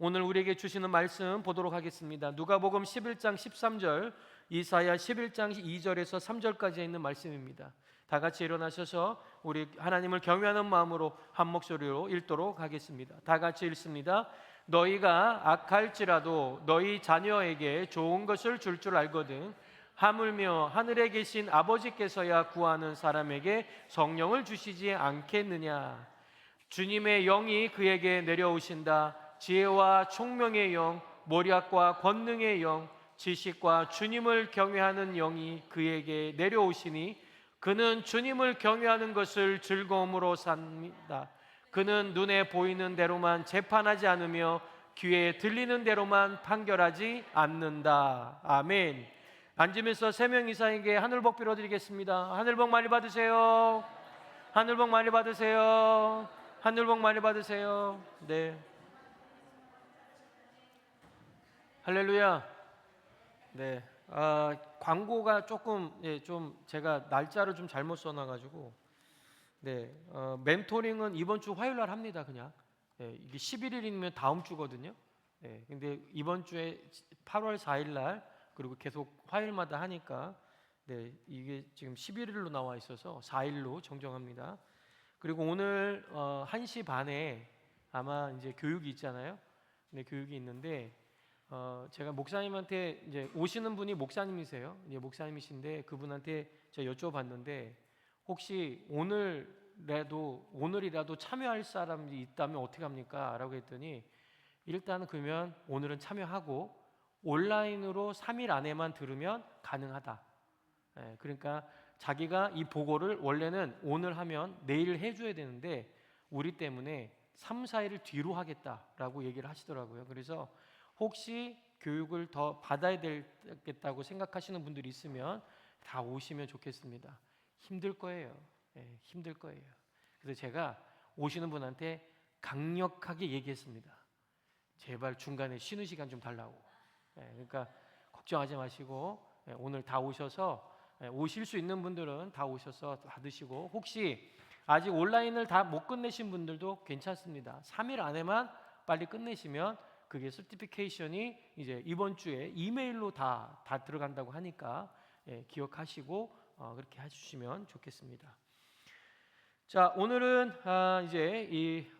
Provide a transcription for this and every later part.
오늘 우리에게 주시는 말씀 보도록 하겠습니다. 누가복음 11장 13절, 이사야 11장 2절에서 3절까지 있는 말씀입니다. 다 같이 일어나셔서 우리 하나님을 경외하는 마음으로 한 목소리로 읽도록 하겠습니다. 다 같이 읽습니다. 너희가 악할지라도 너희 자녀에게 좋은 것을 줄 줄 알거든 하물며 하늘에 계신 아버지께서야 구하는 사람에게 성령을 주시지 않겠느냐. 주님의 영이 그에게 내려오신다. 지혜와 총명의 영, 모략과 권능의 영, 지식과 주님을 경외하는 영이 그에게 내려오시니 그는 주님을 경외하는 것을 즐거움으로 삽니다. 그는 눈에 보이는 대로만 재판하지 않으며 귀에 들리는 대로만 판결하지 않는다. 아멘. 앉으면서 세 명 이상에게 하늘복 빌어드리겠습니다. 하늘복 많이 받으세요. 하늘복 많이 받으세요. 하늘복 많이 받으세요. 네. 할렐루야. 네. 광고가 조금 좀 제가 날짜를 좀 잘못 써놔가지고 멘토링은 이번 주 화요일 날 합니다. 그냥 이게 11일이면 다음 주거든요. 근데 이번 주에 8월 4일 날 그리고 계속 화요일마다 하니까 이게 지금 11일로 나와 있어서 4일로 정정합니다. 그리고 오늘 1시 반에 아마 이제 교육이 있잖아요. 교육이 있는데 제가 목사님한테 이제 오시는 분이 목사님이세요. 이제 목사님이신데 그분한테 제가 여쭤봤는데 혹시 오늘이라도 참여할 사람이 있다면 어떻게 합니까? 라고 했더니 일단은 그러면 오늘은 참여하고 온라인으로 3일 안에만 들으면 가능하다. 그러니까 자기가 이 보고를 원래는 오늘 하면 내일 해줘야 되는데 우리 때문에 3, 4일을 뒤로 하겠다라고 얘기를 하시더라고요. 그래서 혹시 교육을 더 받아야 되겠다고 생각하시는 분들이 있으면 다 오시면 좋겠습니다. 힘들 거예요. 힘들 거예요. 그래서 제가 오시는 분한테 강력하게 얘기했습니다. 제발 중간에 쉬는 시간 좀 달라고. 그러니까 걱정하지 마시고 오늘 다 오셔서 오실 수 있는 분들은 다 오셔서 받으시고 혹시 아직 온라인을 다 못 끝내신 분들도 괜찮습니다. 3일 안에만 빨리 끝내시면 그게 서티피케이션이 이제 이번 주에 이메일로 다 들어간다고 하니까 기억하시고 그렇게 해주시면 좋겠습니다. 자, 오늘은 이제 이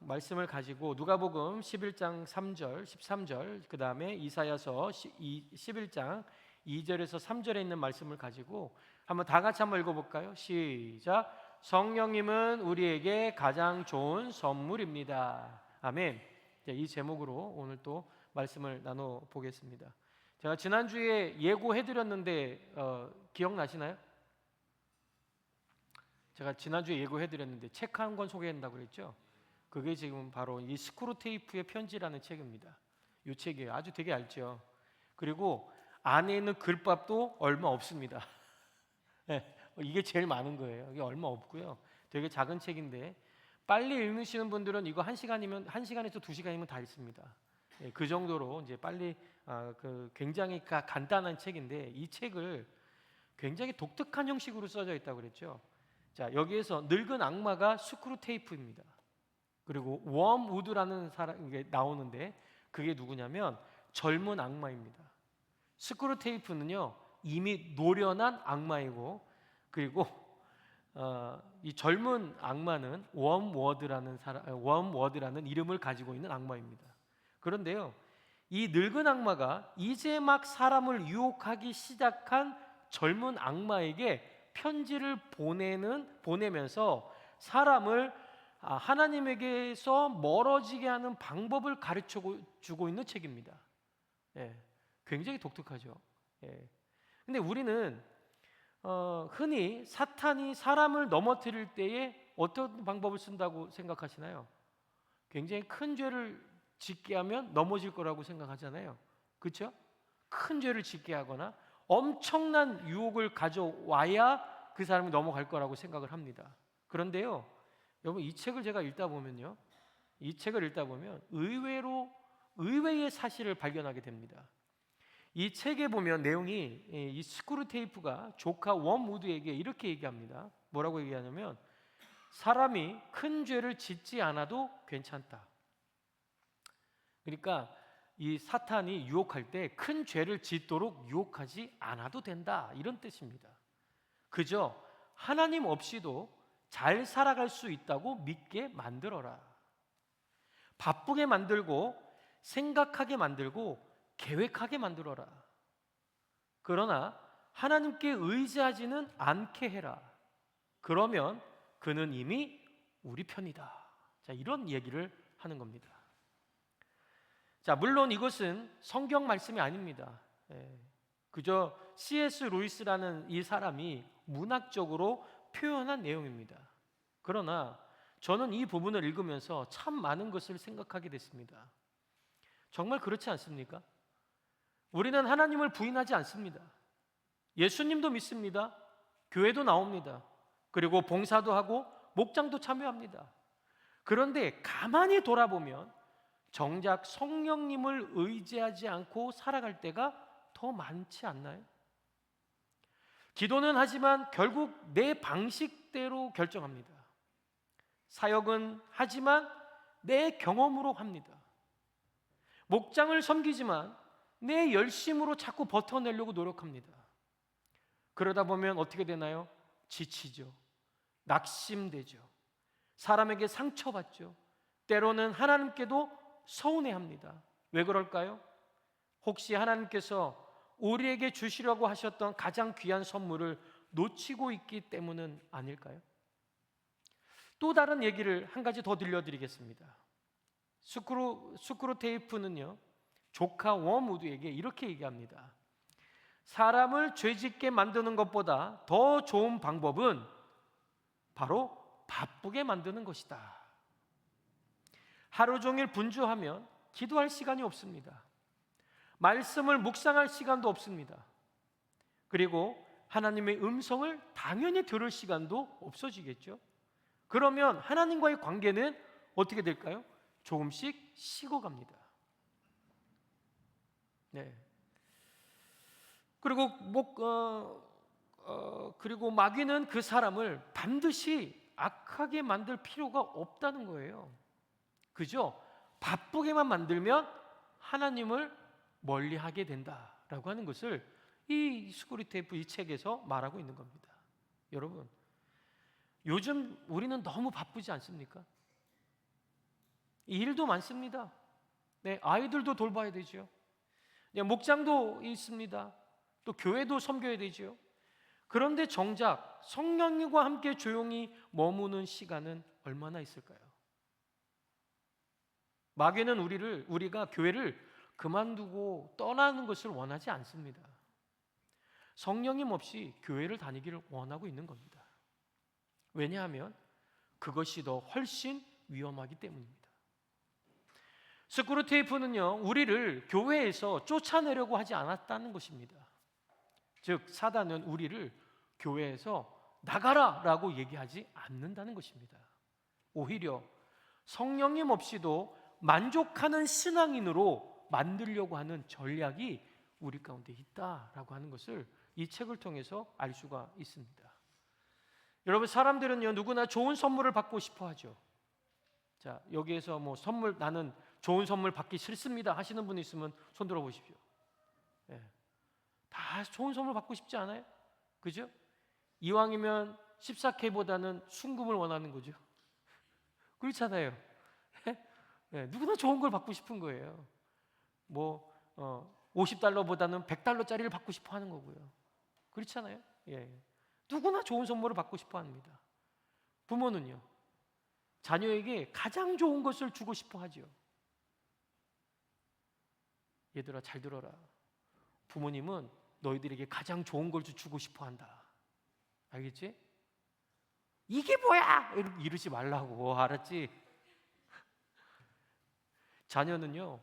말씀을 가지고 누가복음 11장 3절, 13절, 그 다음에 이사야서 11장 2절에서 3절에 있는 말씀을 가지고 한번 다 같이 한번 읽어볼까요? 시작. 성령님은 우리에게 가장 좋은 선물입니다. 아멘. 이 제목으로 오늘 또 말씀을 나눠보겠습니다. 제가 지난주에 예고해드렸는데 기억나시나요? 제가 지난주에 예고해드렸는데 책 한 권 소개한다고 그랬죠? 그게 지금 바로 이 스크루테이프의 편지라는 책입니다. 이 책이에요. 아주 되게 얇죠. 그리고 안에 있는 글밥도 얼마 없습니다. 이게 제일 많은 거예요. 이게 얼마 없고요. 되게 작은 책인데 빨리 읽으시는 분들은 이거 1시간에서 2시간이면 다 읽습니다. 그 정도로 이제 빨리 굉장히 간단한 책인데 이 책을 굉장히 독특한 형식으로 써져 있다고 그랬죠. 자, 여기에서 늙은 악마가 스크루테이프입니다. 그리고 웜우드라는 사람이 나오는데 그게 누구냐면 젊은 악마입니다. 스크루테이프는요 이미 노련한 악마이고 그리고 이 젊은 악마는 웜워드라는 이름을 가지고 있는 악마입니다. 그런데요 이 늙은 악마가 이제 막 사람을 유혹하기 시작한 젊은 악마에게 편지를 보내면서 사람을 하나님에게서 멀어지게 하는 방법을 가르쳐주고 있는 책입니다. 굉장히 독특하죠. 근데 우리는 흔히 사탄이 사람을 넘어뜨릴 때에 어떤 방법을 쓴다고 생각하시나요? 굉장히 큰 죄를 짓게 하면 넘어질 거라고 생각하잖아요. 그렇죠? 큰 죄를 짓게 하거나 엄청난 유혹을 가져와야 그 사람이 넘어갈 거라고 생각을 합니다. 그런데요, 여러분 이 책을 제가 읽다 보면요, 의외의 사실을 발견하게 됩니다. 이 책에 보면 내용이 이 스크루테이프가 조카 웜우드에게 이렇게 얘기합니다. 뭐라고 얘기하냐면 사람이 큰 죄를 짓지 않아도 괜찮다. 그러니까 이 사탄이 유혹할 때 큰 죄를 짓도록 유혹하지 않아도 된다, 이런 뜻입니다. 그저 하나님 없이도 잘 살아갈 수 있다고 믿게 만들어라. 바쁘게 만들고 생각하게 만들고 계획하게 만들어라. 그러나 하나님께 의지하지는 않게 해라. 그러면 그는 이미 우리 편이다. 자, 이런 얘기를 하는 겁니다. 자, 물론 이것은 성경 말씀이 아닙니다. 그저 C.S. 루이스라는 이 사람이 문학적으로 표현한 내용입니다. 그러나 저는 이 부분을 읽으면서 참 많은 것을 생각하게 됐습니다. 정말 그렇지 않습니까? 우리는 하나님을 부인하지 않습니다. 예수님도 믿습니다. 교회도 나옵니다. 그리고 봉사도 하고 목장도 참여합니다. 그런데 가만히 돌아보면 정작 성령님을 의지하지 않고 살아갈 때가 더 많지 않나요? 기도는 하지만 결국 내 방식대로 결정합니다. 사역은 하지만 내 경험으로 합니다. 목장을 섬기지만 내 열심으로 자꾸 버텨내려고 노력합니다. 그러다 보면 어떻게 되나요? 지치죠. 낙심되죠. 사람에게 상처받죠. 때로는 하나님께도 서운해합니다. 왜 그럴까요? 혹시 하나님께서 우리에게 주시려고 하셨던 가장 귀한 선물을 놓치고 있기 때문은 아닐까요? 또 다른 얘기를 한 가지 더 들려드리겠습니다. 스크루테이프는요, 조카 워무드에게 이렇게 얘기합니다. 사람을 죄짓게 만드는 것보다 더 좋은 방법은 바로 바쁘게 만드는 것이다. 하루 종일 분주하면 기도할 시간이 없습니다. 말씀을 묵상할 시간도 없습니다. 그리고 하나님의 음성을 당연히 들을 시간도 없어지겠죠. 그러면 하나님과의 관계는 어떻게 될까요? 조금씩 식어갑니다. 네. 그리고 마귀는 그 사람을 반드시 악하게 만들 필요가 없다는 거예요. 그죠? 바쁘게만 만들면 하나님을 멀리하게 된다라고 하는 것을 이 스크루테이프 이 책에서 말하고 있는 겁니다. 여러분, 요즘 우리는 너무 바쁘지 않습니까? 일도 많습니다. 네, 아이들도 돌봐야 되죠. 목장도 있습니다. 또 교회도 섬겨야 되죠. 그런데 정작 성령님과 함께 조용히 머무는 시간은 얼마나 있을까요? 마귀는 우리가 교회를 그만두고 떠나는 것을 원하지 않습니다. 성령님 없이 교회를 다니기를 원하고 있는 겁니다. 왜냐하면 그것이 더 훨씬 위험하기 때문입니다. 스크루테이프는요, 우리를 교회에서 쫓아내려고 하지 않았다는 것입니다. 즉, 사단은 우리를 교회에서 나가라라고 얘기하지 않는다는 것입니다. 오히려 성령님 없이도 만족하는 신앙인으로 만들려고 하는 전략이 우리 가운데 있다라고 하는 것을 이 책을 통해서 알 수가 있습니다. 여러분, 사람들은요, 누구나 좋은 선물을 받고 싶어 하죠. 자, 여기에서 나는 좋은 선물 받기 싫습니다 하시는 분 있으면 손 들어 보십시오. 네. 다 좋은 선물 받고 싶지 않아요? 그죠? 이왕이면 14K보다는 순금을 원하는 거죠. 그렇잖아요. 네, 누구나 좋은 걸 받고 싶은 거예요. 50달러보다는 100달러짜리를 받고 싶어 하는 거고요. 그렇잖아요. 예. 누구나 좋은 선물을 받고 싶어 합니다. 부모는요, 자녀에게 가장 좋은 것을 주고 싶어 하죠. 얘들아, 잘 들어라. 부모님은 너희들에게 가장 좋은 걸 주고 싶어 한다. 알겠지? 이게 뭐야! 이러지 말라고. 알았지? 자녀는요,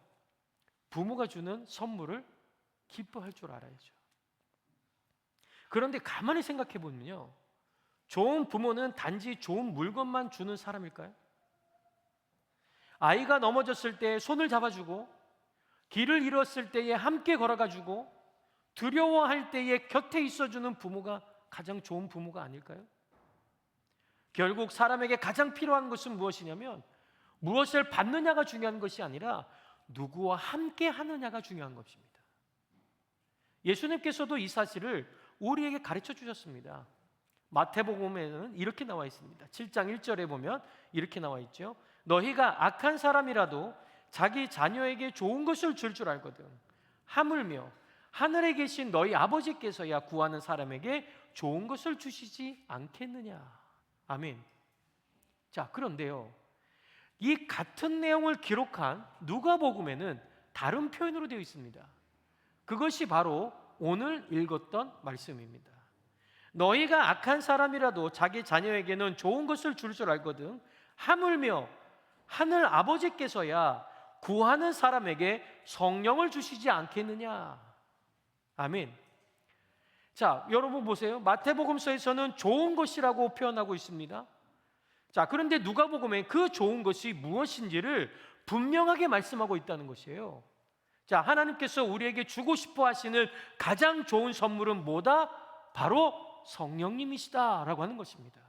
부모가 주는 선물을 기뻐할 줄 알아야죠. 그런데 가만히 생각해 보면요, 좋은 부모는 단지 좋은 물건만 주는 사람일까요? 아이가 넘어졌을 때 손을 잡아주고, 길을 잃었을 때에 함께 걸어가주고, 두려워할 때에 곁에 있어주는 부모가 가장 좋은 부모가 아닐까요? 결국 사람에게 가장 필요한 것은 무엇이냐면 무엇을 받느냐가 중요한 것이 아니라 누구와 함께 하느냐가 중요한 것입니다. 예수님께서도 이 사실을 우리에게 가르쳐 주셨습니다. 마태복음에는 이렇게 나와 있습니다. 7장 1절에 보면 이렇게 나와 있죠. 너희가 악한 사람이라도 자기 자녀에게 좋은 것을 줄 알거든 하물며 하늘에 계신 너희 아버지께서야 구하는 사람에게 좋은 것을 주시지 않겠느냐. 아멘. 자, 그런데요, 이 같은 내용을 기록한 누가복음에는 다른 표현으로 되어 있습니다. 그것이 바로 오늘 읽었던 말씀입니다. 너희가 악한 사람이라도 자기 자녀에게는 좋은 것을 줄 알거든 하물며 하늘 아버지께서야 구하는 사람에게 성령을 주시지 않겠느냐. 아멘. 자, 여러분 보세요. 마태복음서에서는 좋은 것이라고 표현하고 있습니다. 자, 그런데 누가복음에 그 좋은 것이 무엇인지를 분명하게 말씀하고 있다는 것이에요. 자, 하나님께서 우리에게 주고 싶어 하시는 가장 좋은 선물은 뭐다? 바로 성령님이시다라고 하는 것입니다.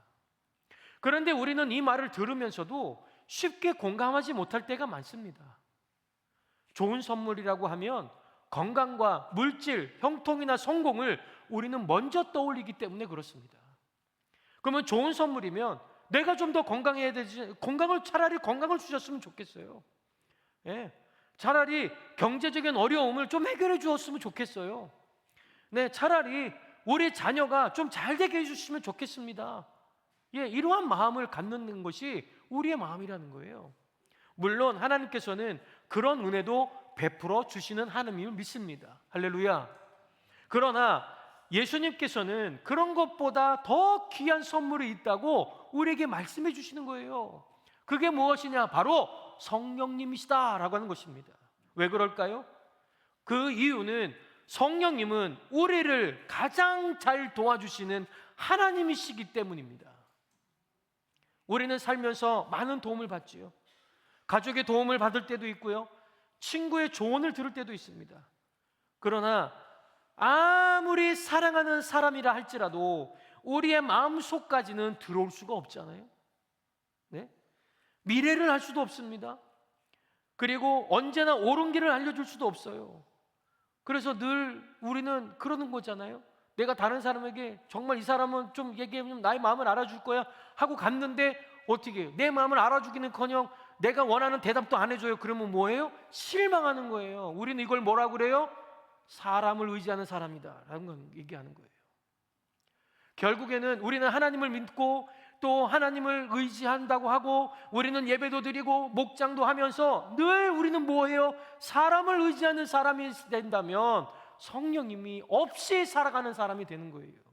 그런데 우리는 이 말을 들으면서도 쉽게 공감하지 못할 때가 많습니다. 좋은 선물이라고 하면 건강과 물질, 형통이나 성공을 우리는 먼저 떠올리기 때문에 그렇습니다. 그러면 좋은 선물이면 내가 좀 더 건강해야 되지, 차라리 건강을 주셨으면 좋겠어요. 예, 차라리 경제적인 어려움을 좀 해결해 주었으면 좋겠어요. 네, 차라리 우리 자녀가 좀 잘 되게 해주시면 좋겠습니다. 예, 이러한 마음을 갖는 것이 우리의 마음이라는 거예요. 물론 하나님께서는 그런 은혜도 베풀어 주시는 하나님을 믿습니다. 할렐루야. 그러나 예수님께서는 그런 것보다 더 귀한 선물이 있다고 우리에게 말씀해 주시는 거예요. 그게 무엇이냐? 바로 성령님이시다라고 하는 것입니다. 왜 그럴까요? 그 이유는 성령님은 우리를 가장 잘 도와주시는 하나님이시기 때문입니다. 우리는 살면서 많은 도움을 받지요. 가족의 도움을 받을 때도 있고요, 친구의 조언을 들을 때도 있습니다. 그러나 아무리 사랑하는 사람이라 할지라도 우리의 마음속까지는 들어올 수가 없잖아요. 네? 미래를 알 수도 없습니다. 그리고 언제나 옳은 길을 알려줄 수도 없어요. 그래서 늘 우리는 그러는 거잖아요. 내가 다른 사람에게 정말 이 사람은 좀 얘기하면 나의 마음을 알아줄 거야 하고 갔는데 어떻게 해요? 내 마음을 알아주기는커녕 내가 원하는 대답도 안 해줘요. 그러면 뭐예요? 실망하는 거예요. 우리는 이걸 뭐라고 그래요? 사람을 의지하는 사람이다 라는 건 얘기하는 거예요. 결국에는 우리는 하나님을 믿고 또 하나님을 의지한다고 하고 우리는 예배도 드리고 목장도 하면서 늘 우리는 뭐예요? 사람을 의지하는 사람이 된다면 성령님이 없이 살아가는 사람이 되는 거예요.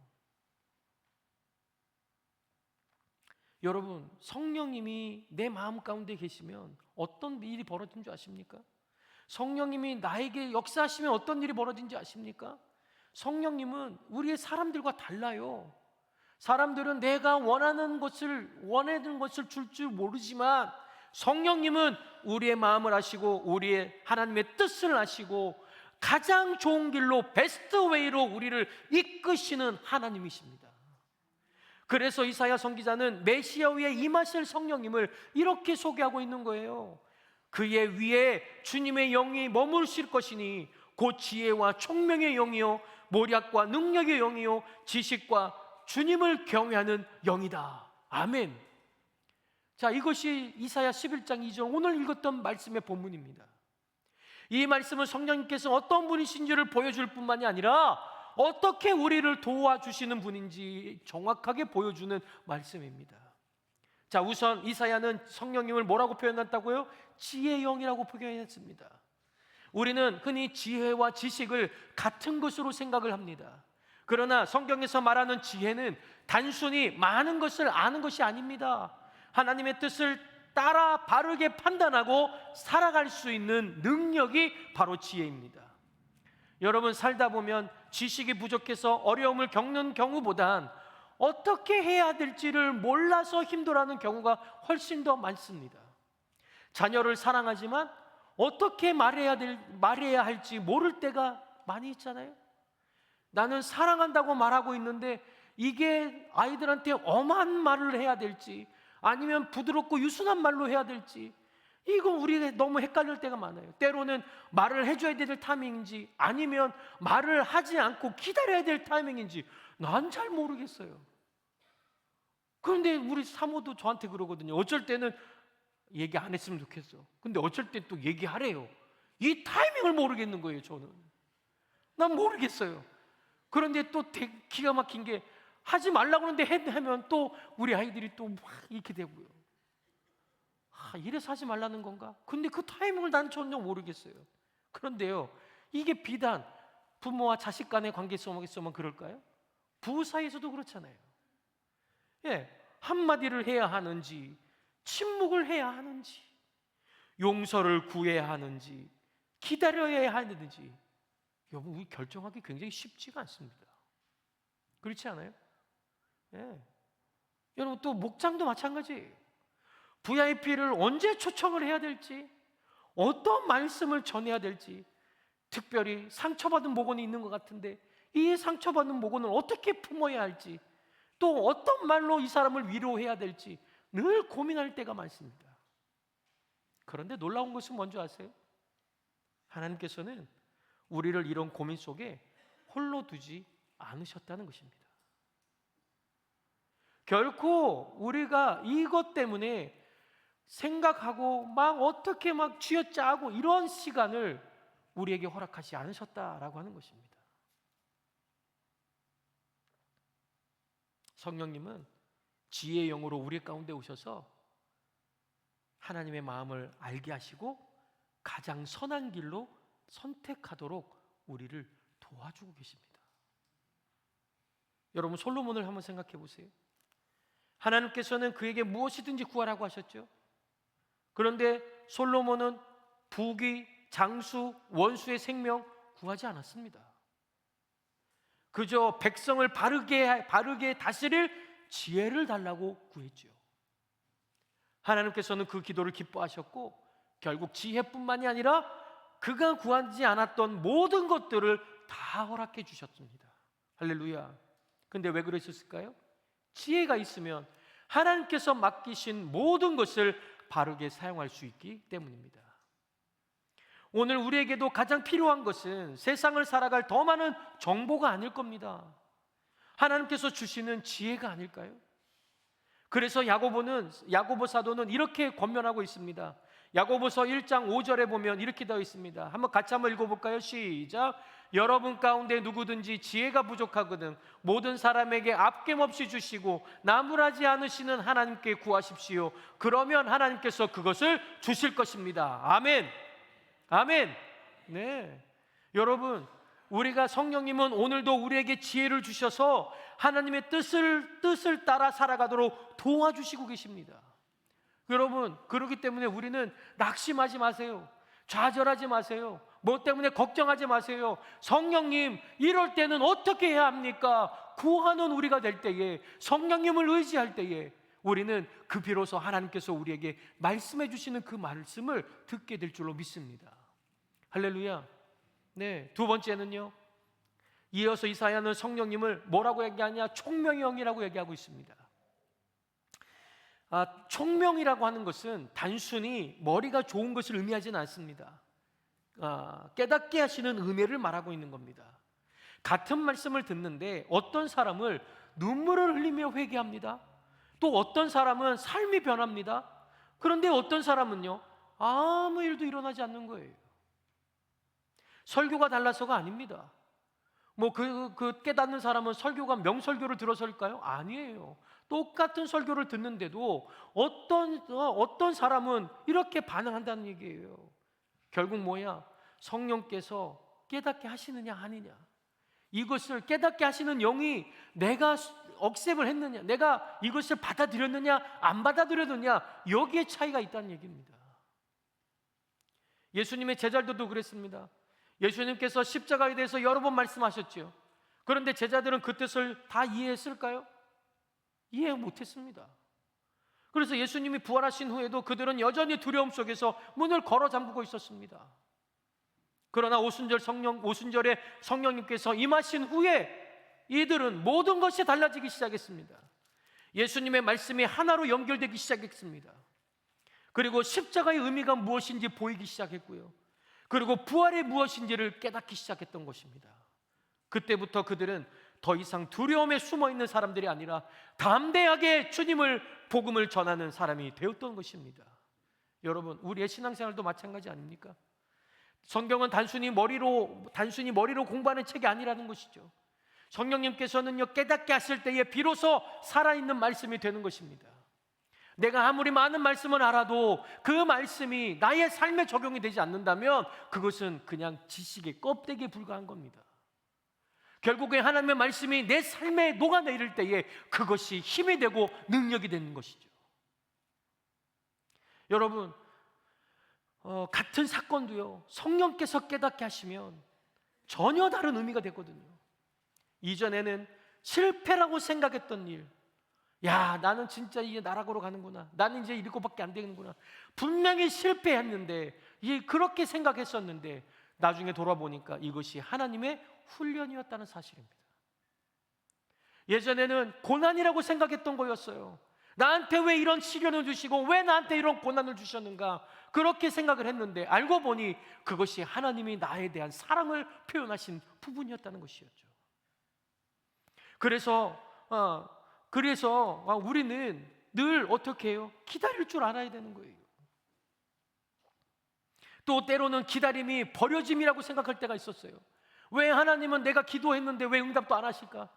여러분, 성령님이 내 마음 가운데 계시면 어떤 일이 벌어진 줄 아십니까? 성령님이 나에게 역사하시면 어떤 일이 벌어진지 아십니까? 성령님은 우리의 사람들과 달라요. 사람들은 내가 원하는 것을 줄 줄 모르지만 성령님은 우리의 마음을 아시고 우리의 하나님의 뜻을 아시고 가장 좋은 길로 베스트 웨이로 우리를 이끄시는 하나님이십니다. 그래서 이사야 선지자는 메시아 위에 임하실 성령님을 이렇게 소개하고 있는 거예요. 그의 위에 주님의 영이 머무르실 것이니 곧 지혜와 총명의 영이요 모략과 능력의 영이요 지식과 주님을 경외하는 영이다. 아멘. 자, 이것이 이사야 11장 2절 오늘 읽었던 말씀의 본문입니다. 이 말씀은 성령님께서 어떤 분이신지를 보여줄 뿐만이 아니라 어떻게 우리를 도와주시는 분인지 정확하게 보여주는 말씀입니다. 자, 우선 이사야는 성령님을 뭐라고 표현했다고요? 지혜의 영이라고 표현했습니다. 우리는 흔히 지혜와 지식을 같은 것으로 생각을 합니다. 그러나 성경에서 말하는 지혜는 단순히 많은 것을 아는 것이 아닙니다. 하나님의 뜻을 따라 바르게 판단하고 살아갈 수 있는 능력이 바로 지혜입니다. 여러분, 살다 보면 지식이 부족해서 어려움을 겪는 경우보단 어떻게 해야 될지를 몰라서 힘들어하는 경우가 훨씬 더 많습니다. 자녀를 사랑하지만 어떻게 말해야 할지 모를 때가 많이 있잖아요. 나는 사랑한다고 말하고 있는데 이게 아이들한테 엄한 말을 해야 될지 아니면 부드럽고 유순한 말로 해야 될지 이거 우리가 너무 헷갈릴 때가 많아요. 때로는 말을 해줘야 될 타이밍인지 아니면 말을 하지 않고 기다려야 될 타이밍인지 난 잘 모르겠어요. 그런데 우리 사모도 저한테 그러거든요. 어쩔 때는 얘기 안 했으면 좋겠어. 근데 어쩔 때 또 얘기하래요. 이 타이밍을 모르겠는 거예요. 저는 난 모르겠어요. 그런데 또 기가 막힌 게 하지 말라고 하는데 하면 또 우리 아이들이 또 막 이렇게 되고요. 이래서 하지 말라는 건가? 근데 그 타이밍을 난 전혀 모르겠어요. 그런데요, 이게 비단 부모와 자식 간의 관계 속에서만 그럴까요? 부부 사이에서도 그렇잖아요. 한마디를 해야 하는지, 침묵을 해야 하는지, 용서를 구해야 하는지, 기다려야 하는지, 여러분, 결정하기 굉장히 쉽지가 않습니다. 그렇지 않아요? 여러분, 또 목장도 마찬가지예요. VIP를 언제 초청을 해야 될지, 어떤 말씀을 전해야 될지, 특별히 상처받은 목원이 있는 것 같은데 이 상처받은 목원을 어떻게 품어야 할지, 또 어떤 말로 이 사람을 위로해야 될지 늘 고민할 때가 많습니다. 그런데 놀라운 것은 뭔지 아세요? 하나님께서는 우리를 이런 고민 속에 홀로 두지 않으셨다는 것입니다. 결코 우리가 이것 때문에 생각하고 막 어떻게 막 쥐어짜고 이런 시간을 우리에게 허락하지 않으셨다라고 하는 것입니다. 성령님은 지혜의 영으로 우리 가운데 오셔서 하나님의 마음을 알게 하시고 가장 선한 길로 선택하도록 우리를 도와주고 계십니다. 여러분, 솔로몬을 한번 생각해 보세요. 하나님께서는 그에게 무엇이든지 구하라고 하셨죠. 그런데 솔로몬은 부귀, 장수, 원수의 생명 구하지 않았습니다. 그저 백성을 바르게 다스릴 지혜를 달라고 구했죠. 하나님께서는 그 기도를 기뻐하셨고 결국 지혜뿐만이 아니라 그가 구하지 않았던 모든 것들을 다 허락해 주셨습니다. 할렐루야. 근데 왜 그러셨을까요? 지혜가 있으면 하나님께서 맡기신 모든 것을 바르게 사용할 수 있기 때문입니다. 오늘 우리에게도 가장 필요한 것은 세상을 살아갈 더 많은 정보가 아닐 겁니다. 하나님께서 주시는 지혜가 아닐까요? 그래서 야고보 사도는 이렇게 권면하고 있습니다. 야고보서 1장 5절에 보면 이렇게 되어 있습니다. 한번 같이 한번 읽어볼까요? 시작. 여러분 가운데 누구든지 지혜가 부족하거든 모든 사람에게 아낌없이 주시고 나무라지 않으시는 하나님께 구하십시오. 그러면 하나님께서 그것을 주실 것입니다. 아멘. 아멘. 네, 여러분, 우리가 성령님은 오늘도 우리에게 지혜를 주셔서 하나님의 뜻을 따라 살아가도록 도와주시고 계십니다. 여러분, 그렇기 때문에 우리는 낙심하지 마세요. 좌절하지 마세요. 뭐 때문에 걱정하지 마세요. 성령님, 이럴 때는 어떻게 해야 합니까? 구하는 우리가 될 때에, 성령님을 의지할 때에 우리는 그 비로소 하나님께서 우리에게 말씀해 주시는 그 말씀을 듣게 될 줄로 믿습니다. 할렐루야. 네, 두 번째는요, 이어서 이사야는 성령님을 뭐라고 얘기하냐? 총명의 영이라고 얘기하고 있습니다. 총명이라고 하는 것은 단순히 머리가 좋은 것을 의미하지는 않습니다. 깨닫게 하시는 은혜를 말하고 있는 겁니다. 같은 말씀을 듣는데 어떤 사람을 눈물을 흘리며 회개합니다. 또 어떤 사람은 삶이 변합니다. 그런데 어떤 사람은요, 아무 일도 일어나지 않는 거예요. 설교가 달라서가 아닙니다. 그 깨닫는 사람은 설교가 명설교를 들어서일까요? 아니에요. 똑같은 설교를 듣는데도 어떤 사람은 이렇게 반응한다는 얘기예요. 결국 뭐야? 성령께서 깨닫게 하시느냐 아니냐, 이것을 깨닫게 하시는 영이 내가 억셉을 했느냐, 내가 이것을 받아들였느냐 안 받아들였느냐, 여기에 차이가 있다는 얘기입니다. 예수님의 제자들도 그랬습니다. 예수님께서 십자가에 대해서 여러 번 말씀하셨죠. 그런데 제자들은 그 뜻을 다 이해했을까요? 이해 못했습니다. 그래서 예수님이 부활하신 후에도 그들은 여전히 두려움 속에서 문을 걸어 잠그고 있었습니다. 그러나 오순절에 성령님께서 임하신 후에 이들은 모든 것이 달라지기 시작했습니다. 예수님의 말씀이 하나로 연결되기 시작했습니다. 그리고 십자가의 의미가 무엇인지 보이기 시작했고요. 그리고 부활이 무엇인지를 깨닫기 시작했던 것입니다. 그때부터 그들은 더 이상 두려움에 숨어있는 사람들이 아니라 담대하게 주님을 복음을 전하는 사람이 되었던 것입니다. 여러분, 우리의 신앙생활도 마찬가지 아닙니까? 성경은 단순히 머리로 공부하는 책이 아니라는 것이죠. 성령님께서는요, 깨닫게 하실 때에 비로소 살아있는 말씀이 되는 것입니다. 내가 아무리 많은 말씀을 알아도 그 말씀이 나의 삶에 적용이 되지 않는다면 그것은 그냥 지식의 껍데기에 불과한 겁니다. 결국에 하나님의 말씀이 내 삶에 녹아내릴 때에 그것이 힘이 되고 능력이 되는 것이죠. 여러분, 같은 사건도요, 성령께서 깨닫게 하시면 전혀 다른 의미가 되거든요. 이전에는 실패라고 생각했던 일, 야, 나는 진짜 이게 나락으로 가는구나, 나는 이제 이거밖에 안 되는구나, 분명히 실패했는데, 그렇게 생각했었는데 나중에 돌아보니까 이것이 하나님의 훈련이었다는 사실입니다. 예전에는 고난이라고 생각했던 거였어요. 나한테 왜 이런 시련을 주시고 왜 나한테 이런 고난을 주셨는가, 그렇게 생각을 했는데 알고 보니 그것이 하나님이 나에 대한 사랑을 표현하신 부분이었다는 것이었죠. 그래서 우리는 늘 어떻게 해요? 기다릴 줄 알아야 되는 거예요. 또 때로는 기다림이 버려짐이라고 생각할 때가 있었어요. 왜 하나님은 내가 기도했는데 왜 응답도 안 하실까?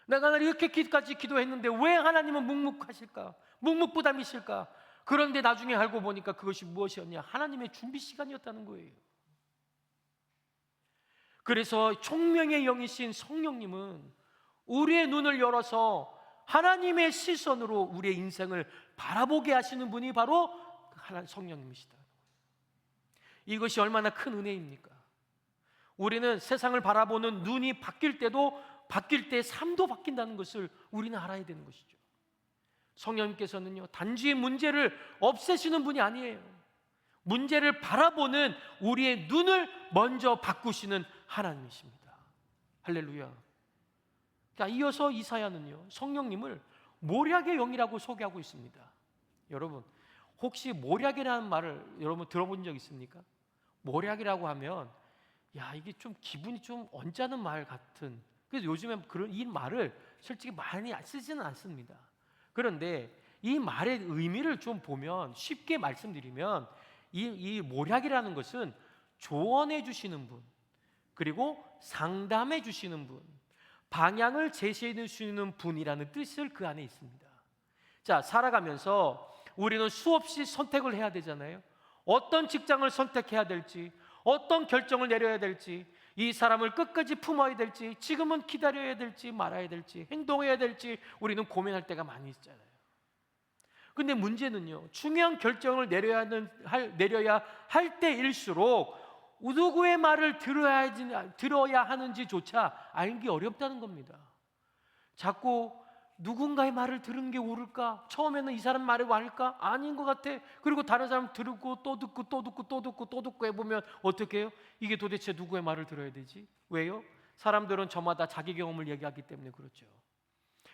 내가 이렇게까지 기도했는데 왜 하나님은 묵묵하실까? 묵묵부담이실까? 그런데 나중에 알고 보니까 그것이 무엇이었냐? 하나님의 준비 시간이었다는 거예요. 그래서 총명의 영이신 성령님은 우리의 눈을 열어서 하나님의 시선으로 우리의 인생을 바라보게 하시는 분이 바로 성령님이시다. 이것이 얼마나 큰 은혜입니까? 우리는 세상을 바라보는 눈이 바뀔 때 삶도 바뀐다는 것을 우리는 알아야 되는 것이죠. 성령님께서는요, 단지 문제를 없애시는 분이 아니에요. 문제를 바라보는 우리의 눈을 먼저 바꾸시는 하나님이십니다. 할렐루야. 자, 이어서 이사야는요, 성령님을 모략의 영이라고 소개하고 있습니다. 여러분, 혹시 모략이라는 말을 여러분 들어본 적 있습니까? 모략이라고 하면 이게 좀 기분이 좀 언짢은 말 같은, 그래서 요즘에 이 말을 솔직히 많이 쓰지는 않습니다. 그런데 이 말의 의미를 좀 보면, 쉽게 말씀드리면 이 모략이라는 것은 조언해 주시는 분, 그리고 상담해 주시는 분, 방향을 제시해 주시는 분이라는 뜻을 그 안에 있습니다. 자, 살아가면서 우리는 수없이 선택을 해야 되잖아요. 어떤 직장을 선택해야 될지, 어떤 결정을 내려야 될지, 이 사람을 끝까지 품어야 될지, 지금은 기다려야 될지 말아야 될지, 행동해야 될지 우리는 고민할 때가 많이 있잖아요. 근데 문제는요, 중요한 결정을 내려야 할 때일수록 누구의 말을 들어야 하는지조차 알기 어렵다는 겁니다. 자꾸 누군가의 말을 들은 게 옳을까? 처음에는 이 사람 말이 맞을까? 아닌 것 같아. 그리고 다른 사람 들고 또 듣고 해보면 어떻게 해요? 이게 도대체 누구의 말을 들어야 되지? 왜요? 사람들은 저마다 자기 경험을 얘기하기 때문에 그렇죠.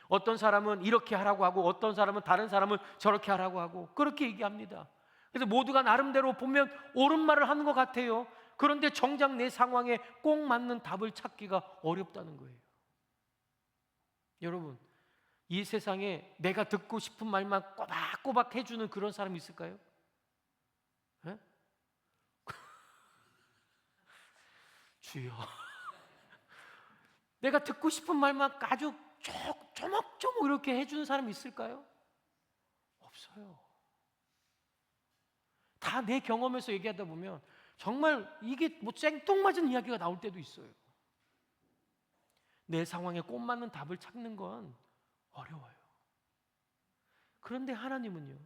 어떤 사람은 이렇게 하라고 하고, 어떤 사람은 다른 사람은 저렇게 하라고 하고, 그렇게 얘기합니다. 그래서 모두가 나름대로 보면 옳은 말을 하는 것 같아요. 그런데 정작 내 상황에 꼭 맞는 답을 찾기가 어렵다는 거예요. 여러분, 이 세상에 내가 듣고 싶은 말만 꼬박꼬박 해주는 그런 사람이 있을까요? 네? 주여, 내가 듣고 싶은 말만 아주 조목조목 이렇게 해주는 사람이 있을까요? 없어요. 다 내 경험에서 얘기하다 보면 정말 이게 생뚱맞은 이야기가 나올 때도 있어요. 내 상황에 꼭 맞는 답을 찾는 건 어려워요. 그런데 하나님은요,